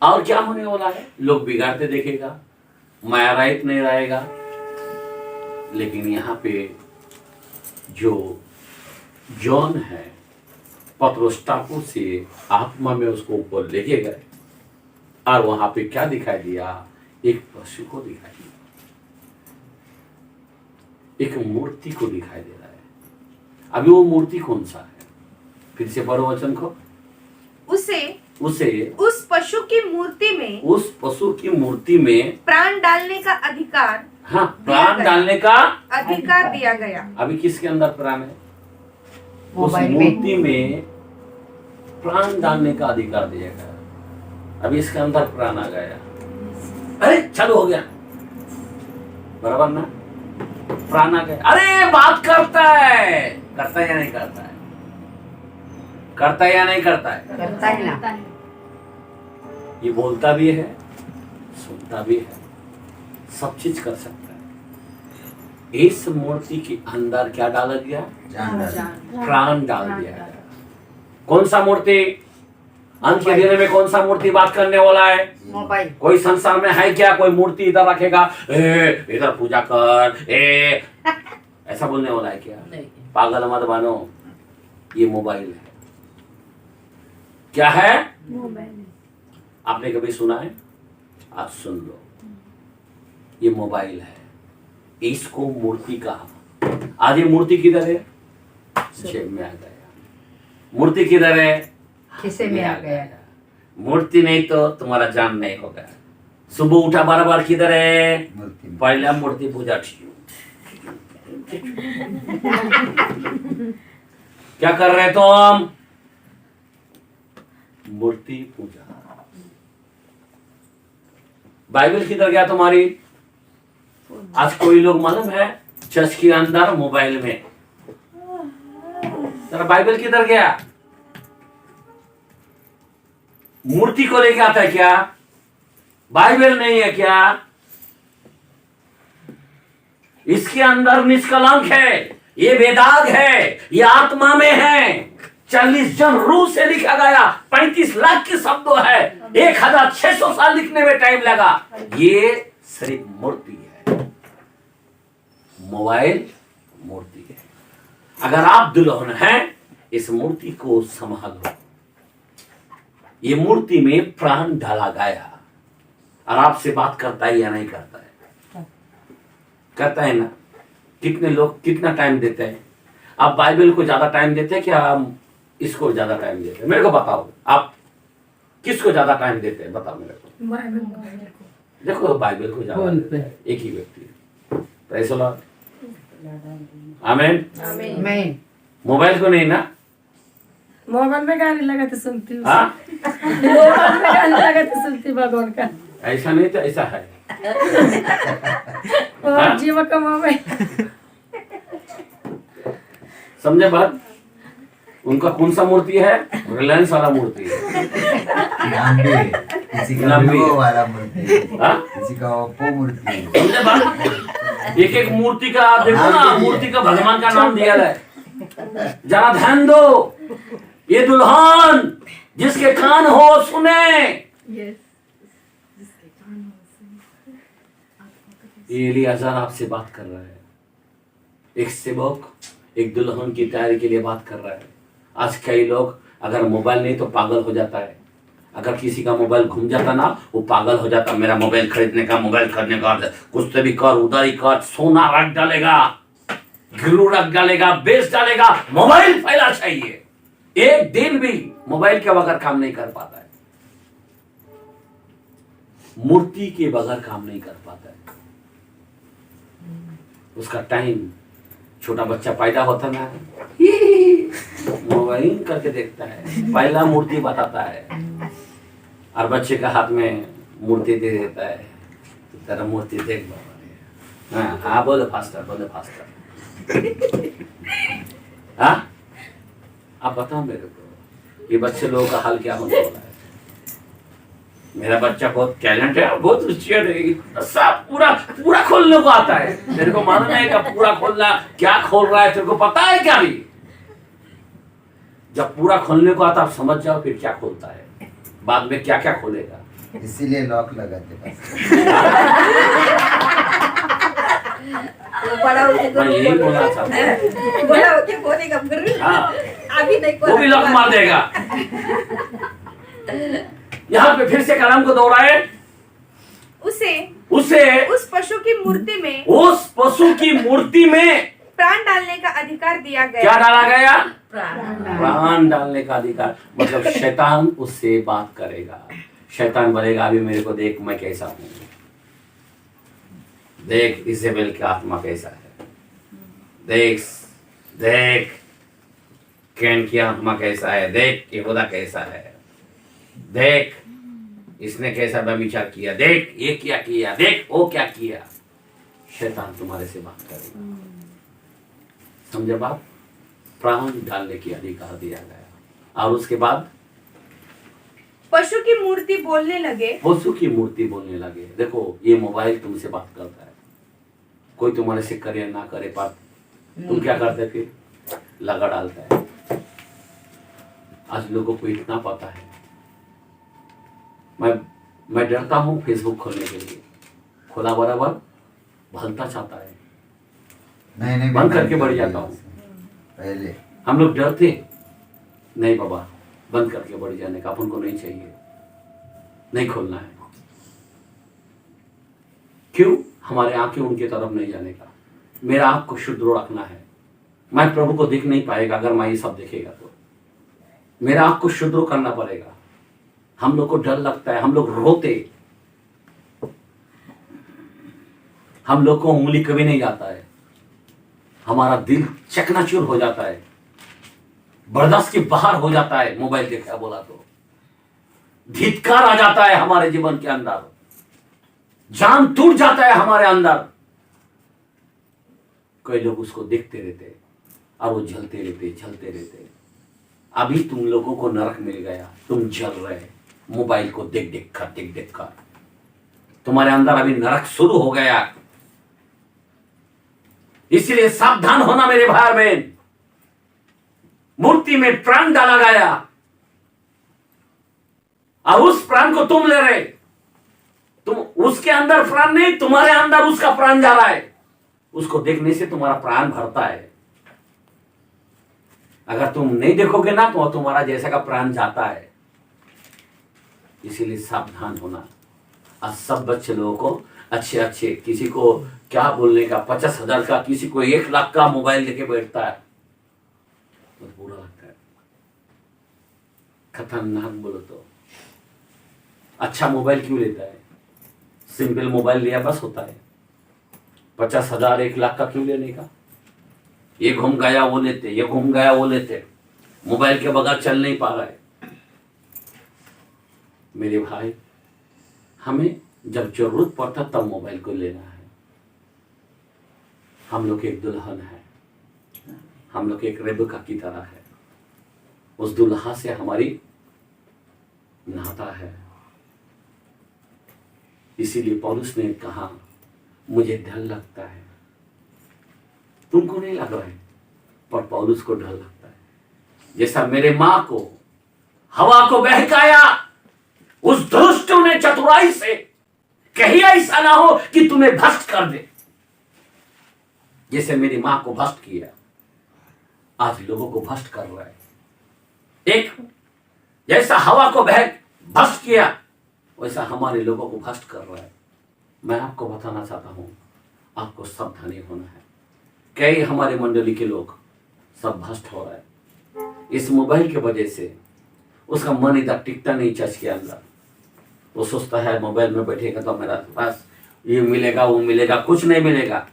और क्या होने वाला है? लोग बिगाड़ते देखेगा, माया रहित नहीं रहेगा। लेकिन यहाँ पे जो जॉन है, पतरस टापू से आत्मा में उसको ऊपर लेके गए, और वहां पे क्या दिखाई दिया? एक पशु को दिखाई दिया, एक मूर्ति को दिखाई दे रहा है। अभी वो मूर्ति कौन सा है? फिर से पढ़ो वचन को। उसे उस पशु की मूर्ति में, उस पशु की मूर्ति में प्राण डालने का अधिकार, हाँ, प्राण डालने का अधिकार दिया गया। अभी किसके अंदर प्राण है? उस मोबाइल में। मूर्ति में प्राण डालने का अधिकार दिया गया। अभी इसके अंदर प्राण आ गया। अरे चालू हो गया, बराबर ना? प्राण आ गया। अरे बात करता है, करता है या नहीं करता है? करता है या नहीं करता है? करता है ना. ये बोलता भी है, सुनता भी है, सब चीज कर सकता है। इस मूर्ति के अंदर क्या डाला गया? प्राण डाल दिया गया। कौन सा मूर्ति? अंत के दिन में कौन सा मूर्ति बात करने वाला है? मोबाइल. कोई संसार में है क्या कोई मूर्ति इधर रखेगा, इधर पूजा कर, ऐसा बोलने वाला है क्या? पागल मत बनो। ये मोबाइल है। क्या है? मोबाइल। आपने कभी सुना है? आज सुन लो, ये मोबाइल है, इसको मूर्ति कहा। आज ये मूर्ति किधर है? जेब में आ गया। मूर्ति किधर है? खिसे में आ गया. मूर्ति नहीं तो तुम्हारा जान नहीं होगा। सुबह उठा बार किधर है? मूर्ति में। पहला मूर्ति पूजा ठीक। क्या कर रहे तो हम? मूर्ति पूजा। बाइबल किधर गया तुम्हारी? आज कोई लोग मालूम है चर्च के अंदर मोबाइल में, तेरा बाइबल किधर गया? मूर्ति को लेके आता है क्या? बाइबल नहीं है क्या? इसके अंदर निष्कलंक है, ये बेदाग है, ये आत्मा में है। 40 जन रूह से लिखा गया, 35 लाख के शब्द है, 1600 साल लिखने में टाइम लगा। ये सिर्फ मूर्ति है, मोबाइल मूर्ति है। अगर आप दुल्हन हैं, इस मूर्ति को संभालो। ये मूर्ति में प्राण डाला गया, और आपसे बात करता है या नहीं करता है? करता है ना? कितने लोग कितना टाइम देते हैं? आप बाइबल को ज्यादा टाइम देते हैं क्या हम इसको ज्यादा टाइम देते हैं? मेरे को बताओ, आप किसको ज्यादा टाइम देते हैं? बताओ मेरे को। देखो बाइबल को ज्यादा देते हैं एक ही व्यक्ति। प्रेज़ द लॉर्ड, आमीन। आमीन। मोबाइल को नहीं ना? मोबाइल में गाने लगा तो सुनती हूँ। हाँ? मोबाइल में गाने लगा तो सुनती हूँ भगवान का। ऐसा नहीं तो ऐसा है। और जीवा का मोबाइल। समझे बात? उनका कौन सा मूर्ति है? रिलायंस वाला मूर्ति है। लंबी, किसी का लंबी। वीवो वाला मूर्ति, हाँ? किसी का ओप्पो मूर्ति। समझे बात? एक एक मूर्ति का देखो ना, मूर्ति का भगवान का नाम दिया है। जरा ध्यान दो, ये दुल्हन जिसके कान हो सुने। ये एलियाजर आपसे बात कर रहा है। एक सेवक एक दुल्हन की तैयारी के लिए बात कर रहा है। आज कई लोग अगर मोबाइल नहीं तो पागल हो जाता है। अगर किसी का मोबाइल घूम जाता ना, वो पागल हो जाता। मेरा मोबाइल खरीदने का, मोबाइल खरीदने का, कुछ तो भी कर, उधर ही कर, सोना रख डालेगा, गिरू रख डालेगा, बेच डालेगा। मोबाइल पहला चाहिए। एक दिन भी मोबाइल के बगैर काम नहीं कर पाता है, मूर्ति के बगैर काम नहीं कर पाता है। उसका टाइम, छोटा बच्चा पैदा होता ना, मोबाइल करके देखता है, पहला मूर्ति बताता है, और बच्चे का हाथ में मूर्ति दे देता है। तेरा मूर्ति देख बाबा। हाँ हाँ, बोलो फास्टर, बोलो फास्टर। हाँ, आप बताओ मेरे को, ये बच्चे लोगों का हाल क्या होने वाला है? मेरा बच्चा बहुत टैलेंट है, बहुत होशियार है, सब पूरा पूरा खोलने को आता है। तेरे को मालूम है क्या पूरा खोलना? क्या खोल रहा है तेरे को पता है क्या? भी जब पूरा खोलने को आता, आप समझ जाओ फिर क्या खोलता है, बाद में क्या क्या खोलेगा। इसीलिए लॉक लगाते पास। बड़ा होके मैं यही बोलना चाहता हूँ। बड़ा होके बोलेगा फिर। हाँ, अभी नहीं वो भी लॉक मार देगा। यहाँ पे फिर से कलाम को दोहराए। उसे उस पशु की मूर्ति में प्राण डालने का अधिकार दिया गया। क्या डाला गया? प्राण डालने का अधिकार। मतलब शैतान उससे बात करेगा। शैतान बोलेगा अभी मेरे को देख मैं कैसा हूँ, देख इजेबेल की आत्मा कैसा है, देख कैन की आत्मा कैसा है, देख यहूदा कैसा है, देख इसने कैसा व्यभिचार किया, देख ये क्या किया, देख वो क्या किया। शैतान तुम्हारे से बात करेगा। समझे बात? प्राण डालने की अधिकार दिया गया। और उसके बाद पशु की मूर्ति बोलने लगे। पशु की मूर्ति बोलने लगे। देखो ये मोबाइल तुमसे बात करता है, कोई तुम्हारे से करे ना करे बात, तुम क्या करते? फिर लगा डालता है। आज लोगों को इतना पता है। मैं डरता हूँ फेसबुक खोलने के लिए, खोला बराबर भलता चाहता है, नहीं बंद करके बढ़ जाता हूँ। पहले हम लोग डरते नहीं बाबा, बंद करके बढ़ जाने का अपन को नहीं चाहिए, नहीं खोलना है। क्यों? हमारे आंखें उनके तरफ नहीं जाने का। मेरा आंख को शुद्ध रखना है। मैं प्रभु को देख नहीं पाएगा अगर मैं ये सब देखेगा तो। मेरा आंख को शुद्ध करना पड़ेगा। हम लोग को डर लगता है, हम लोग रोते, हम लोग को उंगली कभी नहीं जाता है, हमारा दिल चकनाचूर हो जाता है, बर्दाश्त के बाहर हो जाता है। मोबाइल देखा बोला तो धिक्कार आ जाता है हमारे जीवन के अंदर, जान टूट जाता है हमारे अंदर। कई लोग उसको देखते रहते और वो जलते रहते। अभी तुम लोगों को नरक मिल गया, तुम जल रहे मोबाइल को देख कर तुम्हारे अंदर अभी नरक शुरू हो गया। इसलिए सावधान होना मेरे भाई बहन। मूर्ति में प्राण डाला गया और उस प्राण को तुम ले रहे, तुम उसके अंदर प्राण नहीं, तुम्हारे अंदर उसका प्राण जा रहा है। उसको देखने से तुम्हारा प्राण भरता है। अगर तुम नहीं देखोगे ना तो तुम्हारा जैसा का प्राण जाता है। इसीलिए सावधान होना। आज सब बच्चे लोगों को अच्छे किसी को क्या बोलने का 50,000 का, किसी को 1 लाख का मोबाइल लेके बैठता है, बहुत बुरा लगता है। खतरनाक बोलो तो। अच्छा मोबाइल क्यों लेता है? सिंपल मोबाइल लिया बस होता है। 50,000 1 लाख का क्यों लेने का? ये घूम गया वो लेते, ये घूम गया वो लेते, मोबाइल के बगैर चल नहीं पा रहा है। मेरे भाई, हमें जब जरूरत पड़ता तब मोबाइल को लेना है। हम लोग एक दुल्हन है, हम लोग एक रेबेका की तरह है। उस दुल्हा से हमारी नाता है। इसीलिए पौलुस ने कहा मुझे डर लगता है। तुमको नहीं लग रहा है, पर पौलुस को डर लगता है। जैसा मेरे मां को हवा को बहकाया, उस दुष्टों ने चतुराई से, कहीं ऐसा ना हो कि तुम्हें भ्रष्ट कर दे। जैसे मेरी मां को भ्रष्ट किया, आज लोगों को भ्रष्ट कर रहा है। एक जैसा हवा को भ्रष्ट किया, वैसा हमारे लोगों को भ्रष्ट कर रहा है। मैं आपको बताना चाहता हूं, आपको सावधानी होना है। कई हमारे मंडली के लोग सब भ्रष्ट हो रहा है इस मोबाइल की वजह से। उसका मन इधर टिकता नहीं चर्च के अंदर। वो सोचता है मोबाइल में बैठेगा तो मेरा पास ये मिलेगा वो मिलेगा, कुछ नहीं मिलेगा।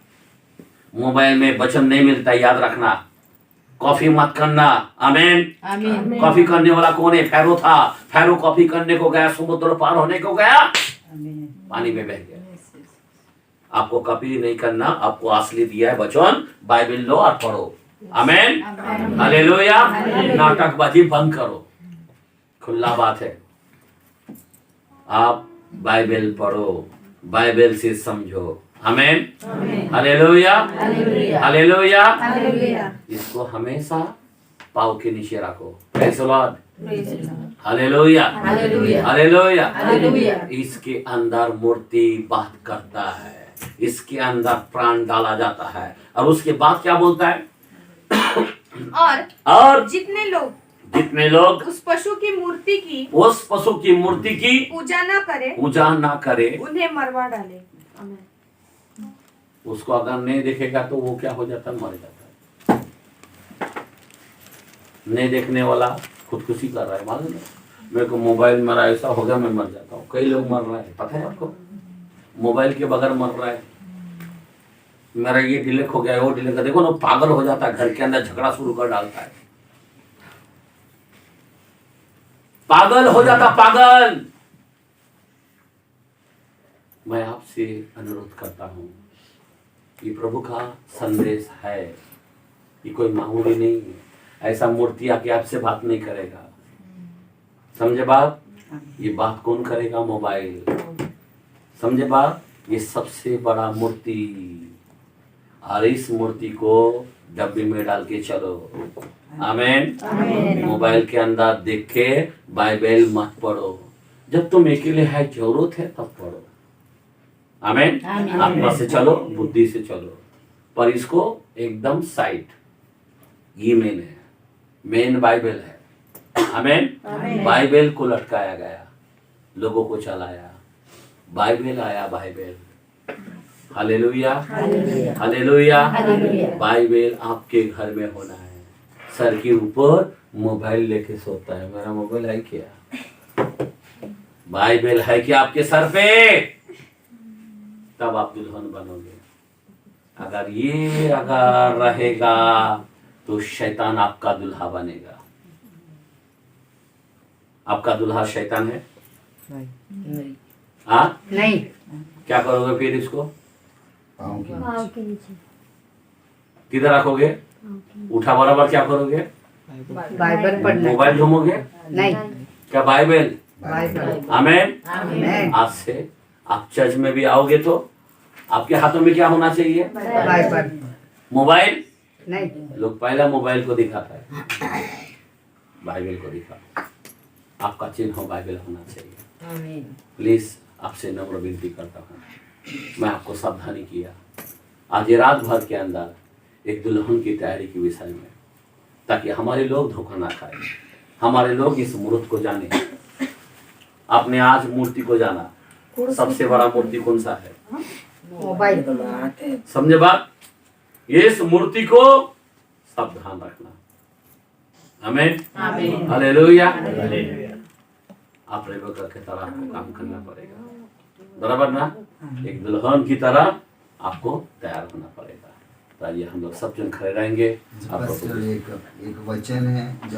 मोबाइल में वचन नहीं मिलता, याद रखना। कॉफी मत करना। आमीन। कॉफी करने वाला कौन है? फैरो था। फैरो कॉफी करने को गया, समुद्र पार होने को गया, पानी में बह गया। आपको कॉपी नहीं करना, आपको असली दिया है वचन। बाइबल लो और पढ़ो। आमीन, हालेलुया। नाटकबाजी बंद करो, खुला बात है। आप बाइबल पढ़ो, बाइबल से समझो। आमीन, हालेलुया, हालेलुया। इसको हमेशा पाँव के नीचे रखो। Praise the Lord, hallelujah, hallelujah. इसके अंदर मूर्ति बात करता है, इसके अंदर प्राण डाला जाता है। और उसके बाद क्या बोलता है? और जितने लोग उस पशु की मूर्ति की पूजा न करे उन्हें मरवा डाले। उसको अगर नहीं देखेगा तो वो क्या हो जाता है? मर जाता है। नहीं देखने वाला खुदकुशी कर रहा है। मालूम है मेरे को? मोबाइल मेरा ऐसा हो गया, मैं मर जाता हूँ। कई लोग मर रहे हैं, पता है आपको? मोबाइल के बगैर मर रहा है। मेरा ये डिलीट हो गया, वो डिलीट कर, देखो ना, पागल हो जाता है। घर के अंदर झगड़ा शुरू कर डालता है, पागल हो जाता, पागल। मैं आपसे अनुरोध करता हूं, ये प्रभु का संदेश है, ये कोई मामूली नहीं है। ऐसा मूर्ति आके आपसे बात नहीं करेगा। समझे बात? ये बात कौन करेगा? मोबाइल। समझे बात? ये सबसे बड़ा मूर्ति। और इस मूर्ति को डब्बी में डाल के चलो। आमीन। मोबाइल के अंदर देख के बाइबल मत पढ़ो। जब तुम अकेले है, जरूरत है, तब पढ़ो। आमीन। आत्मा से चलो, बुद्धि से चलो, पर इसको एकदम साइड। ये मेन है, मेन बाइबल है। आमीन। बाइबल को लटकाया गया, लोगों को चलाया। बाइबल आया, बाइबल। Hallelujah, hallelujah. बाइबल आपके घर में होना है। सर के ऊपर मोबाइल लेके सोता है, मेरा मोबाइल है क्या? बाइबल है क्या आपके सर पे? तब आप दुल्हन बनोगे। अगर ये अगर रहेगा तो शैतान आपका दुल्हा बनेगा। आपका दुल्हा शैतान है। नहीं हाँ, नहीं क्या करोगे फिर इसको? पाँव की पाँव के नीचे किधर रखोगे? उठा बराबर क्या करोगे? बाइबल पढ़ना मोबाइल ढूंढोगे? नहीं क्या बाइबल? बाइबल आमेन। आमेन आज से आप चर्च में भी आओगे तो आपके हाथों में क्या होना चाहिए? Bible mobile. नहीं लोग पहला मोबाइल को दिखाता है, बाइबल को दिखा। आपका चिन्ह बाइबल होना चाहिए। आमीन प्लीज आपसे नम्र विनती करता हूँ, मैं आपको सावधानी किया आज ये रात भर के अंदर एक दुल्हन की तैयारी के विषय में, ताकि हमारे लोग धोखा ना खाए, हमारे लोग इस मूर्त को जाने। आपने आज मूर्ति को जाना, सबसे बड़ा मूर्ति कौन सा है? मोबाइल समझे बात? ये इस मूर्ति को सावधान रखना। आमीन आमीन हालेलुया। आप रेबेका की तरह आपको काम करना पड़ेगा, बराबर ना? एक दुल्हन की तरह आपको तैयार होना पड़ेगा। तो आइए हम लोग सब जन खड़े रहेंगे। बस आपको एक वचन है।